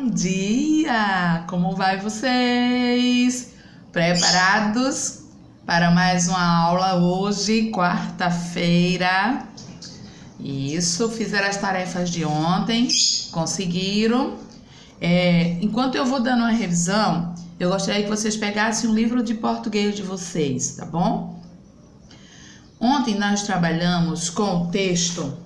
Bom dia! Como vai vocês? Preparados para mais uma aula hoje, quarta-feira? Isso, fizeram as tarefas de ontem, conseguiram? Enquanto eu vou dando uma revisão, eu gostaria que vocês pegassem um livro de português de vocês, tá bom? Ontem nós trabalhamos com o texto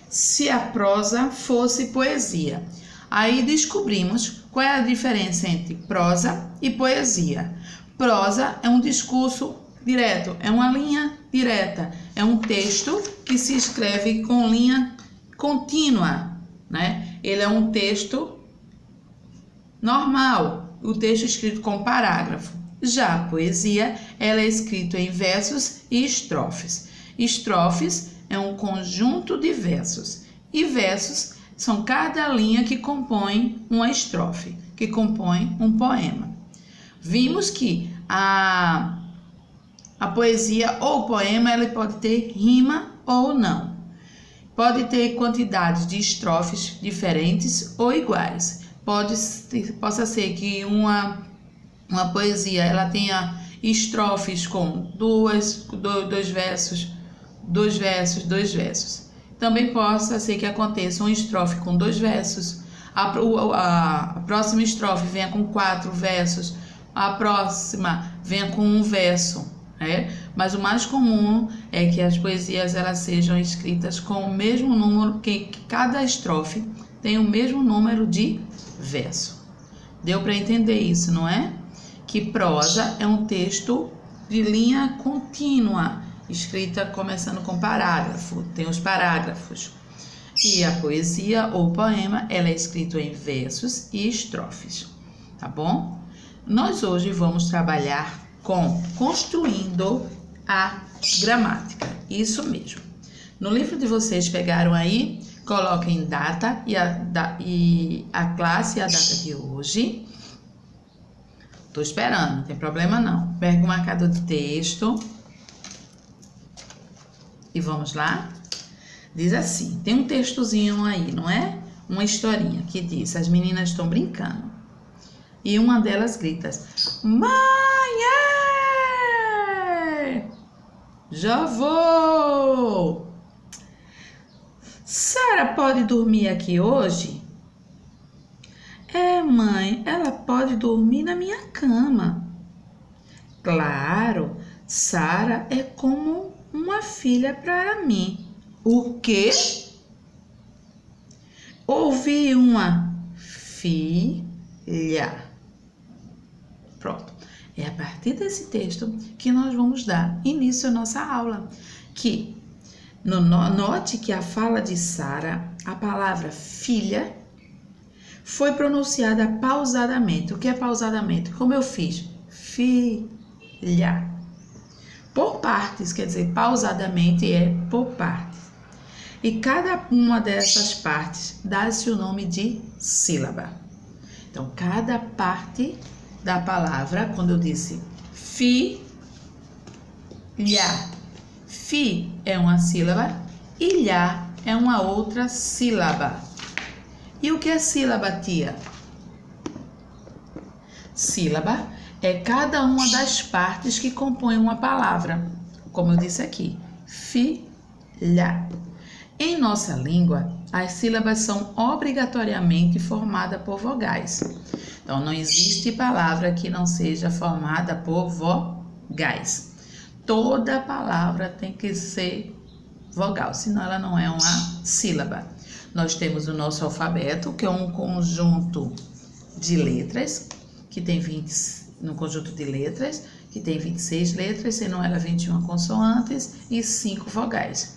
Se a Prosa Fosse Poesia. Aí descobrimos qual é a diferença entre prosa e poesia. Prosa é um discurso direto, é uma linha direta, é um texto que se escreve com linha contínua, né? Ele é um texto normal, o texto escrito com parágrafo. Já a poesia, ela é escrita em versos e estrofes. Estrofes é um conjunto de versos e versos são cada linha que compõe uma estrofe, que compõe um poema. Vimos que a poesia ou poema ela pode ter rima ou não. Pode ter quantidades de estrofes diferentes ou iguais. Possa ser que uma poesia ela tenha estrofes com dois versos, dois versos. Também possa ser que aconteça uma estrofe com 2 versos, a próxima estrofe venha com 4 versos, a próxima venha com 1 verso, né? Mas o mais comum é que as poesias elas sejam escritas com o mesmo número, que cada estrofe tem o mesmo número de verso. Deu para entender isso, não é? Que prosa é um texto de linha contínua, escrita começando com parágrafo, tem os parágrafos. E a poesia ou poema, ela é escrita em versos e estrofes, tá bom? Nós hoje vamos trabalhar com construindo a gramática, isso mesmo. No livro de vocês pegaram aí, coloquem data e a classe e a data de hoje. Tô esperando, não tem problema não. Pega o marcador de texto. E vamos lá? Diz assim, tem um textozinho aí, não é? Uma historinha que diz, as meninas estão brincando. E uma delas grita, mãe, já vou! Sara pode dormir aqui hoje? Mãe, ela pode dormir na minha cama. Claro, Sara é como uma filha para mim. O quê? Ouvi uma filha. Pronto. É a partir desse texto que nós vamos dar início à nossa aula. Note que a fala de Sara, a palavra filha, foi pronunciada pausadamente. O que é pausadamente? Como eu fiz? Filha. Por partes, quer dizer, pausadamente é por partes. E cada uma dessas partes dá-se o nome de sílaba. Então, cada parte da palavra, quando eu disse filha, fi é uma sílaba e lha é uma outra sílaba. E o que é sílaba, tia? Sílaba é cada uma das partes que compõem uma palavra, como eu disse aqui, filha. Em nossa língua, as sílabas são obrigatoriamente formadas por vogais. Então, não existe palavra que não seja formada por vogais. Toda palavra tem que ser vogal, senão ela não é uma sílaba. Nós temos o nosso alfabeto, que é um conjunto de letras, que tem 26 letras, sendo ela 21 consoantes e 5 vogais,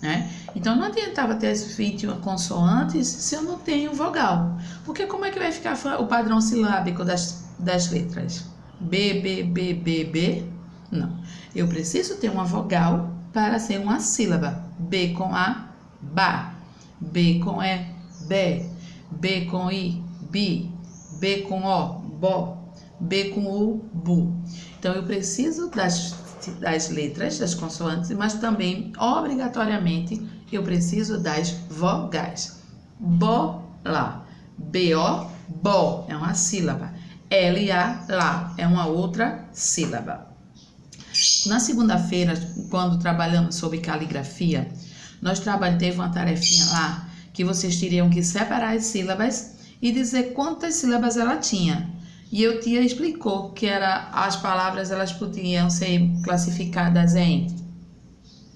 né? Então, não adiantava ter as 21 consoantes se eu não tenho vogal. Porque como é que vai ficar o padrão silábico das letras? B, B, B, B, B? Não. Eu preciso ter uma vogal para ser uma sílaba. B com A, ba. B com E, bé. B com I, bi. B com O, bo. B com U, bu. Então, eu preciso das letras, das consoantes, mas também, obrigatoriamente, eu preciso das vogais. Bola, B-O, bo, é uma sílaba. L-A, lá, é uma outra sílaba. Na segunda-feira, quando trabalhamos sobre caligrafia, teve uma tarefinha lá que vocês teriam que separar as sílabas e dizer quantas sílabas ela tinha. E eu tia explicou que as palavras elas podiam ser classificadas em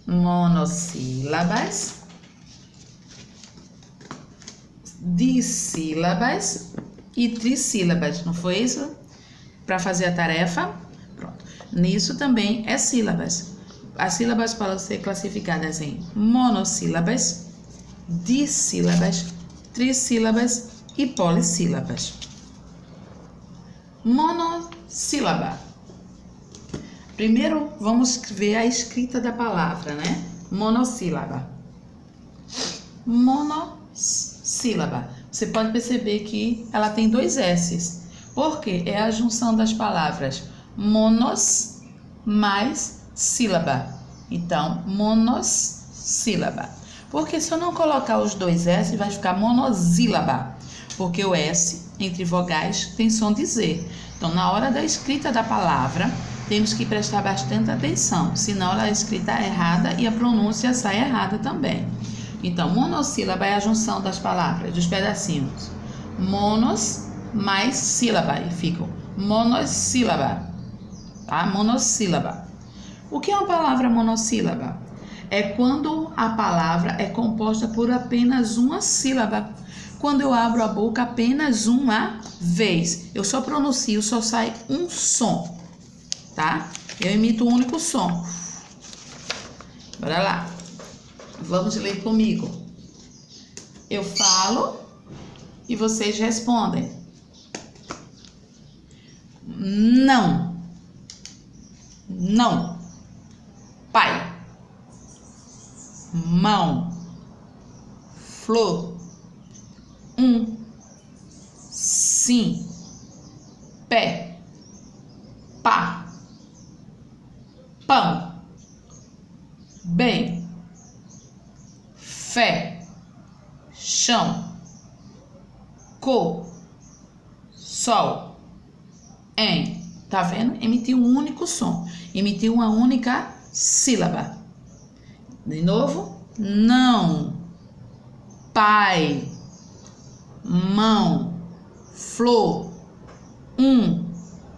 monossílabas, dissílabas e trissílabas, não foi isso? Para fazer a tarefa? Pronto. Nisso também é sílabas. As sílabas podem ser classificadas em monossílabas, dissílabas, trissílabas e polissílabas. Monossílaba. Primeiro, vamos ver a escrita da palavra, né? Monossílaba. Monossílaba. Você pode perceber que ela tem dois S's. Porque é a junção das palavras monos mais sílaba. Então, monossílaba. Porque se eu não colocar os dois S, vai ficar monossílaba. Porque o S, entre vogais, tem som de Z. Então, na hora da escrita da palavra, temos que prestar bastante atenção. Senão, ela é escrita errada e a pronúncia sai errada também. Então, monossílaba é a junção das palavras, dos pedacinhos. Monos mais sílaba. E ficam monossílaba. Tá? Monossílaba. O que é uma palavra monossílaba? É quando a palavra é composta por apenas uma sílaba. Quando eu abro a boca apenas uma vez. Eu só pronuncio, só sai um som. Tá? Eu emito um único som. Bora lá. Vamos ler comigo. Eu falo e vocês respondem. Não. Não. Pai. Mão. Flor. Sim. Pé. Pá. Pão. Bem. Fé. Chão. Cor. Sol. Em. Tá vendo? Emitiu um único som. Emitiu uma única sílaba. De novo. Não. Pai. Mão. Flor.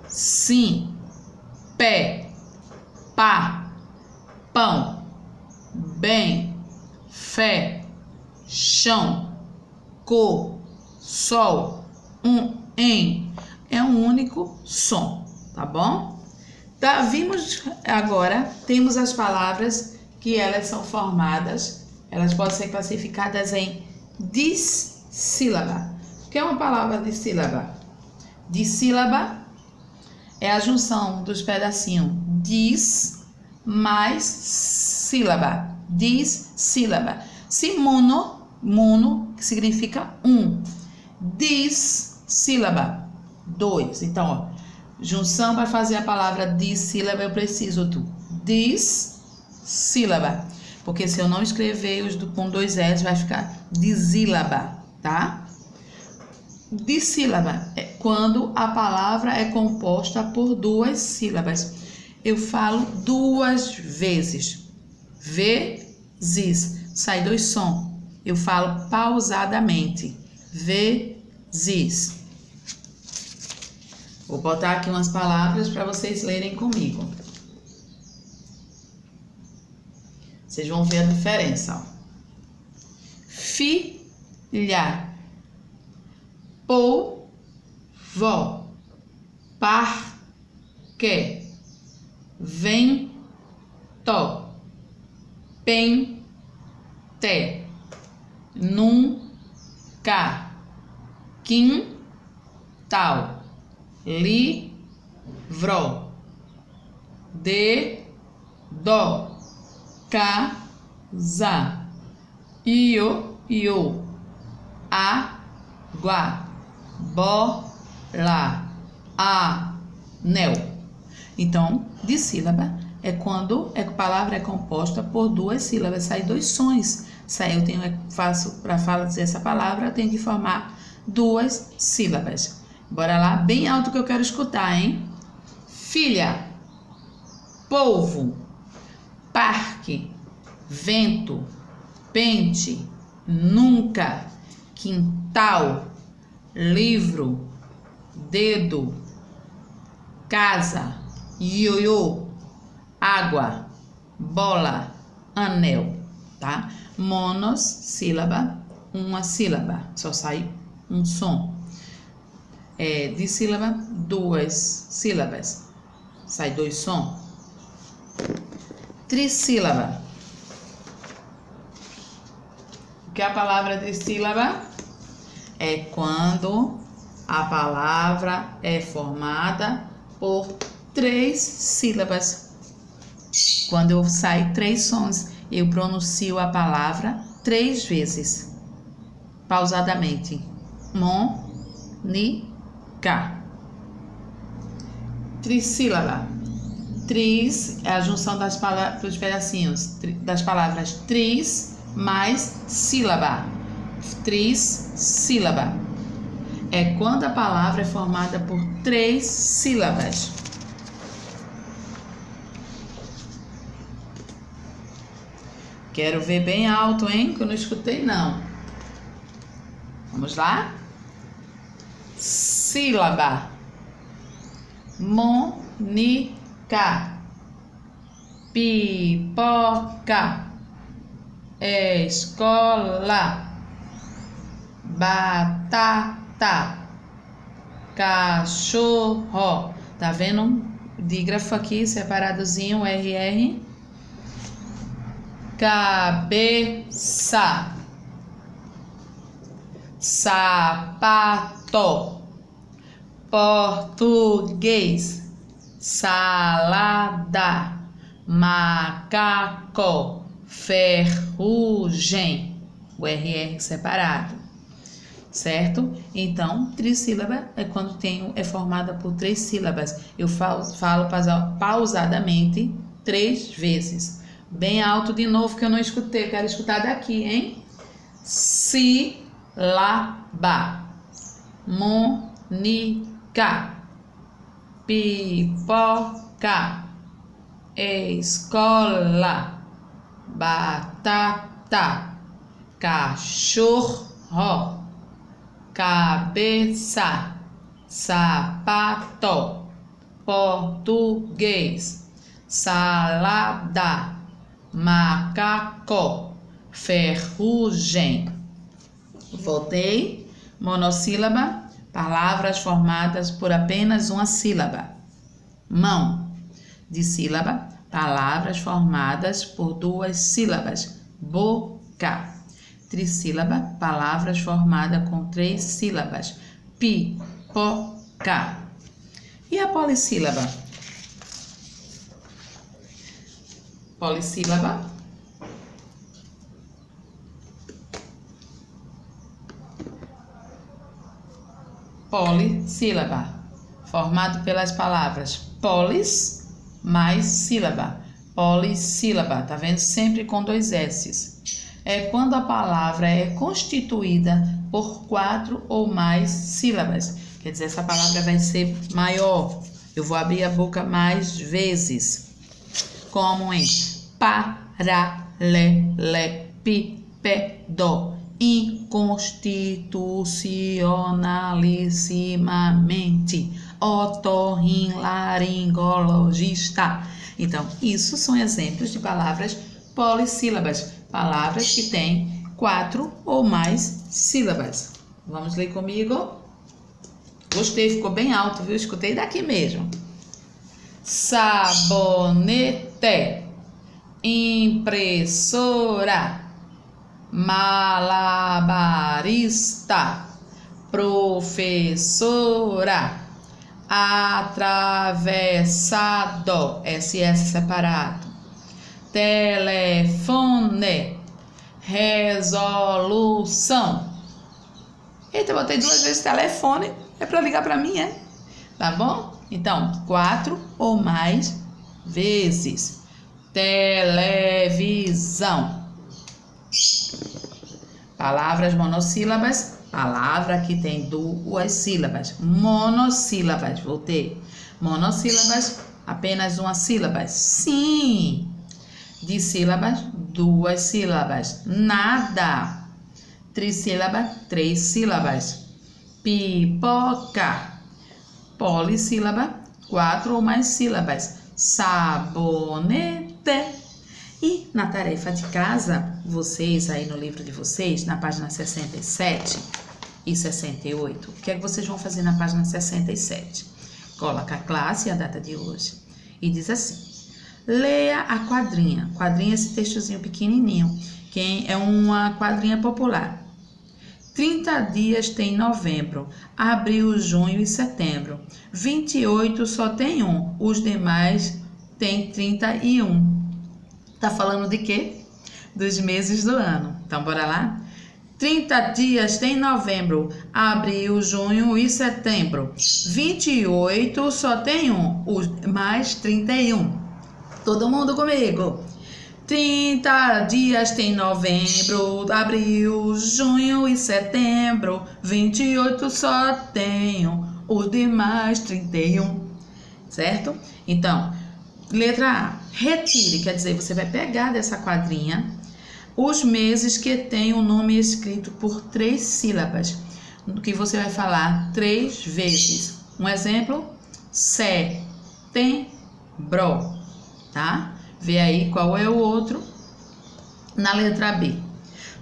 Sim. Pé. Pá. Pão. Bem. Fé. Chão. Cor. Sol. Em. É um único som. Tá bom? Tá, vimos agora, temos as palavras que elas são formadas, elas podem ser classificadas em dissílaba. O que é uma palavra dissílaba? Dissílaba é a junção dos pedacinhos dis mais sílaba. Dissílaba. Se mono, que significa um. Dissílaba, dois. Então, ó, junção para fazer a palavra dissílaba, eu preciso do dissílaba. Porque se eu não escrever os com dois S, vai ficar dissílaba, tá? Dissílaba é quando a palavra é composta por duas sílabas. Eu falo duas vezes. Vezes. Sai dois sons. Eu falo pausadamente. Vezes. Vou botar aqui umas palavras para vocês lerem comigo. Vocês vão ver a diferença. Ó. Filha. Povo. Parque. Vento. Pente. Nunca. Quintal. Livro. Dedo. Casa. Io. Água. Bola. Anel. Então, dissílaba é quando a palavra é composta por duas sílabas, sai dois sons. Para dizer essa palavra, eu tenho que formar 2 sílabas. Bora lá, bem alto que eu quero escutar, hein? Filha, polvo, parque, vento, pente, nunca, quintal, livro, dedo, casa, ioiô, água, bola, anel, tá? Monossílaba, uma sílaba, só sai um som. Dissílaba, 2 sílabas, sai 2 sons. Trissílaba. O que é a palavra trissílaba? É quando a palavra é formada por 3 sílabas. Quando sai 3 sons, eu pronuncio a palavra 3 vezes, pausadamente. Mônica. Trissílaba. Tris é a junção dos pedacinhos das palavras tris mais sílaba. Trissílaba. É quando a palavra é formada por 3 sílabas. Quero ver bem alto, hein? Que eu não escutei, não. Vamos lá? Sílaba. Mônica. Pipoca. Escola. Batata. Cachorro. Tá vendo um dígrafo aqui separadozinho, RR? Cabeça. Sapato. Português. Salada. Macaco. Ferrugem. O RR separado. Certo? Então, trissílaba é quando é formada por 3 sílabas. Eu falo pausadamente 3 vezes. Bem alto de novo que eu não escutei. Eu quero escutar daqui, hein? Sílaba. Mônica. Pipoca. Escola. Batata. Cachorro. Cabeça. Sapato. Português. Salada. Macaco. Ferrugem. Voltei. Monossílaba. Palavras formadas por apenas uma sílaba. Mão. Dissílaba. Palavras formadas por 2 sílabas. Boca. Trissílaba. Palavras formadas com 3 sílabas. Pipoca. E a polissílaba? Polissílaba. Polissílaba. Formado pelas palavras polis mais sílaba. Polissílaba. Tá vendo? Sempre com 2 S's. É quando a palavra é constituída por 4 ou mais sílabas. Quer dizer, essa palavra vai ser maior. Eu vou abrir a boca mais vezes. Como em paralelepípedo, inconstitucionalissimamente, otorrinolaringologista. Então, isso são exemplos de palavras polissílabas, palavras que têm 4 ou mais sílabas. Vamos ler comigo? Gostei, ficou bem alto, viu? Escutei daqui mesmo. Sabonete, impressora, malabarista, professora, atravessado, SS separado, telefone, resolução. Eita, eu botei 2 vezes telefone, é para ligar para mim, é? Tá bom? Então, 4 ou mais vezes. Televisão. Palavras monossílabas Palavra que tem duas sílabas. Monossílabas. Voltei. Monossílabas, apenas uma sílaba. Sim. Dissílabas, duas sílabas. Nada. Trissílaba, três sílabas. Pipoca. Polissílaba, quatro ou mais sílabas. Sabonete. E na tarefa de casa, vocês aí no livro de vocês, na página 67 e 68, o que é que vocês vão fazer na página 67? Coloca a classe e a data de hoje e diz assim: leia a quadrinha. Quadrinha é esse textozinho pequenininho, que é uma quadrinha popular. 30 dias tem novembro, abril, junho e setembro. 28 só tem um, os demais tem 31. Tá falando de quê? Dos meses do ano. Então, bora lá? 30 dias tem novembro, abril, junho e setembro. 28 só tem um, os mais 31. Todo mundo comigo? 30 dias tem novembro, abril, junho e setembro. 28 só tem um, os demais 31. Certo? Então, letra A. Retire, quer dizer, você vai pegar dessa quadrinha os meses que tem o nome escrito por três sílabas, que você vai falar 3 vezes. Um exemplo: setembro, tá? Vê aí qual é o outro. Na letra B,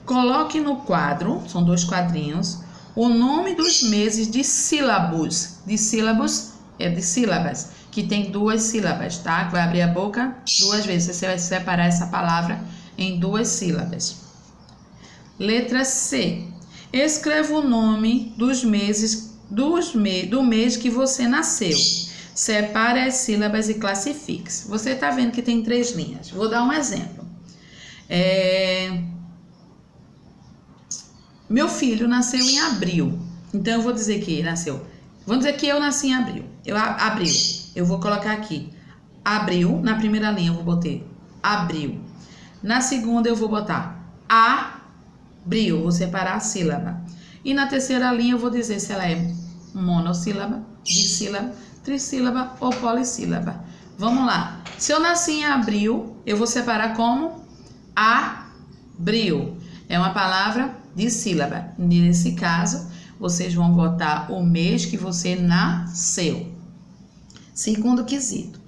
coloque no quadro, são 2 quadrinhos, o nome dos meses de sílabos. De sílabos é de sílabas, que tem 2 sílabas, tá? Vai abrir a boca 2 vezes, você vai separar essa palavra em 2 sílabas. Letra C. Escreva o nome dos meses do mês que você nasceu. Separe as sílabas e classifique. Você tá vendo que tem 3 linhas. Vou dar um exemplo. Meu filho nasceu em abril. Então eu vou dizer que nasceu. Vamos dizer que eu nasci em abril. Abril. Eu vou colocar aqui abril. Na primeira linha eu vou botar abril. Na segunda eu vou botar abril. Vou separar a sílaba. E na terceira linha eu vou dizer se ela é monossílaba, dissílaba, trissílaba ou polissílaba. Vamos lá. Se eu nasci em abril, eu vou separar como abril. É uma palavra de sílaba. Nesse caso, vocês vão botar o mês que você nasceu. Segundo quesito.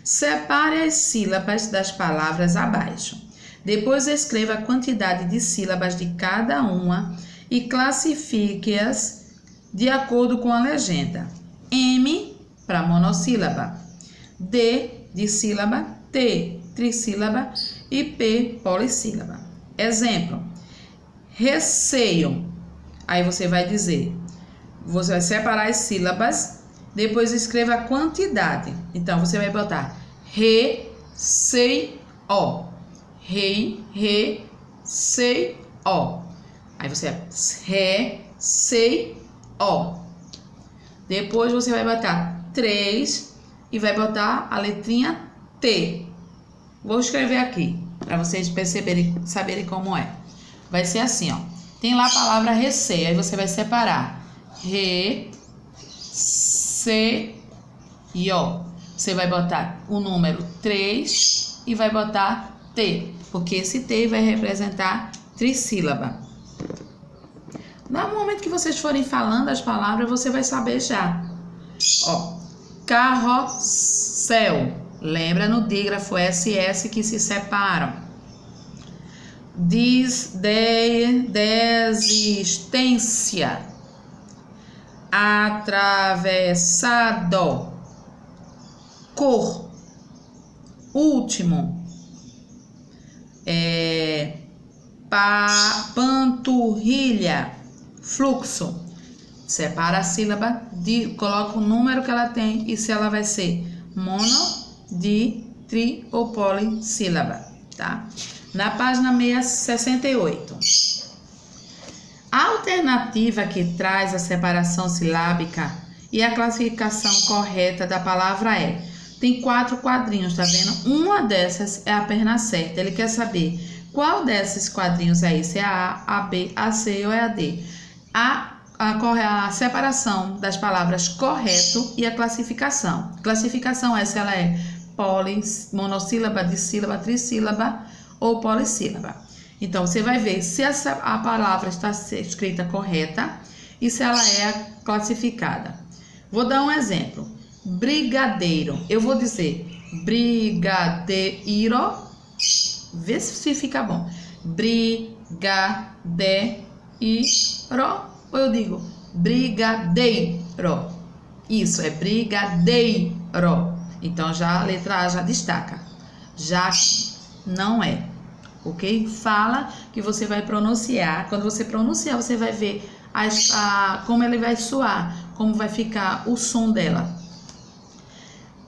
Separe as sílabas das palavras abaixo. Depois escreva a quantidade de sílabas de cada uma e classifique-as de acordo com a legenda. M para monossílaba, D de sílaba, T trissílaba e P polissílaba. Exemplo: receio. Aí você vai dizer, você vai separar as sílabas, depois escreva a quantidade. Então você vai botar receio, receio. Aí você receio. Depois você vai botar 3 e vai botar a letrinha T. Vou escrever aqui para vocês perceberem, saberem como é. Vai ser assim, ó. Tem lá a palavra receio, aí você vai separar receio. Você vai botar o número 3 e vai botar T, porque esse T vai representar trissílaba. No momento que vocês forem falando as palavras, você vai saber já. Ó, carrossel. Lembra no dígrafo SS que se separam. Desistência. Atravessado. Cor. Último. Panturrilha. Fluxo. Separa a sílaba, coloca o número que ela tem e se ela vai ser mono, di, tri ou polissílaba, tá? Na página 68. A alternativa que traz a separação silábica e a classificação correta da palavra é: tem 4 quadrinhos, tá vendo? Uma dessas é a perna certa. Ele quer saber qual desses quadrinhos é esse, é a A, a B, a C ou é a D. A separação das palavras correto e a classificação. Classificação essa ela é monossílaba, dissílaba, trissílaba ou polissílaba. Então, você vai ver se a palavra está escrita correta e se ela é classificada. Vou dar um exemplo. Brigadeiro. Eu vou dizer brigadeiro. Vê se fica bom. Brigadeiro. Ou eu digo brigadeiro. Isso, é brigadeiro. Então, já a letra A já destaca. Já não é. Ok? Fala que você vai pronunciar. Quando você pronunciar, você vai ver como ele vai soar, como vai ficar o som dela.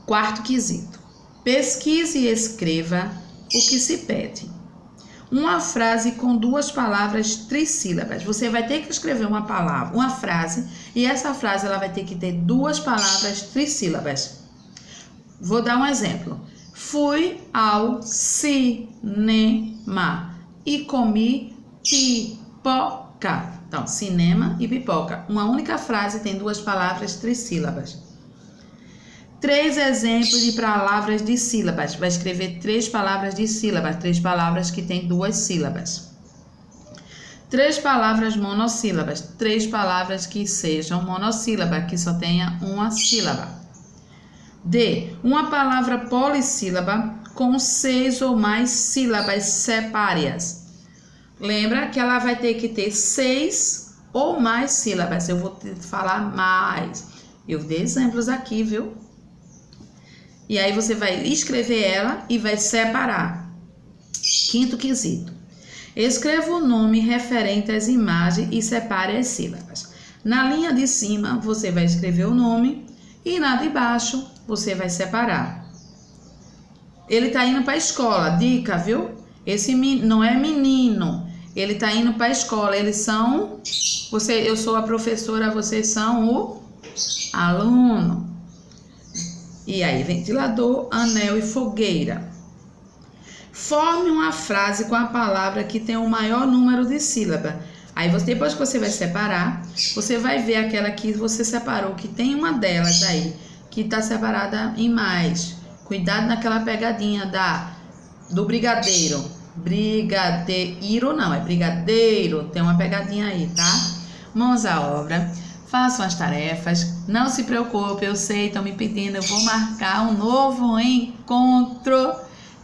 Quarto quesito. Pesquise e escreva o que se pede. Uma frase com duas palavras trissílabas. Você vai ter que escrever uma frase, e essa frase ela vai ter que ter duas palavras trissílabas. Vou dar um exemplo. Fui ao cinema e comi pipoca. Então, cinema e pipoca. Uma única frase tem duas palavras trissílabas. 3 exemplos de palavras de sílabas. Vai escrever 3 palavras de sílabas, 3 palavras que têm 2 sílabas. 3 palavras monossílabas, 3 palavras que sejam monossílaba, que só tenha uma sílaba. D. Uma palavra polissílaba com 6 ou mais sílabas sepárias. Lembra que ela vai ter que ter 6 ou mais sílabas. Eu vou te falar mais. Eu dei exemplos aqui, viu? E aí você vai escrever ela e vai separar. Quinto quesito. Escreva o nome referente às imagens e separe as sílabas. Na linha de cima, você vai escrever o nome e na de baixo, você vai separar. Ele tá indo para a escola. Dica, viu? Esse não é menino. Ele tá indo para a escola. Eles são... eu sou a professora, vocês são o aluno. E aí, ventilador, anel e fogueira. Forme uma frase com a palavra que tem o maior número de sílabas. Aí, depois que você vai separar, você vai ver aquela que você separou, que tem uma delas aí, que está separada em mais. Cuidado naquela pegadinha do brigadeiro. Brigadeiro não, é brigadeiro. Tem uma pegadinha aí, tá? Mãos à obra. Façam as tarefas, não se preocupe, eu sei, estão me pedindo, eu vou marcar um novo encontro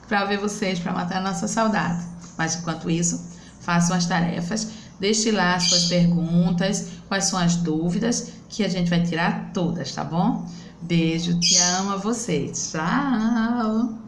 para ver vocês, para matar a nossa saudade. Mas enquanto isso, façam as tarefas, deixe lá as suas perguntas, quais são as dúvidas, que a gente vai tirar todas, tá bom? Beijo, te amo a vocês, tchau!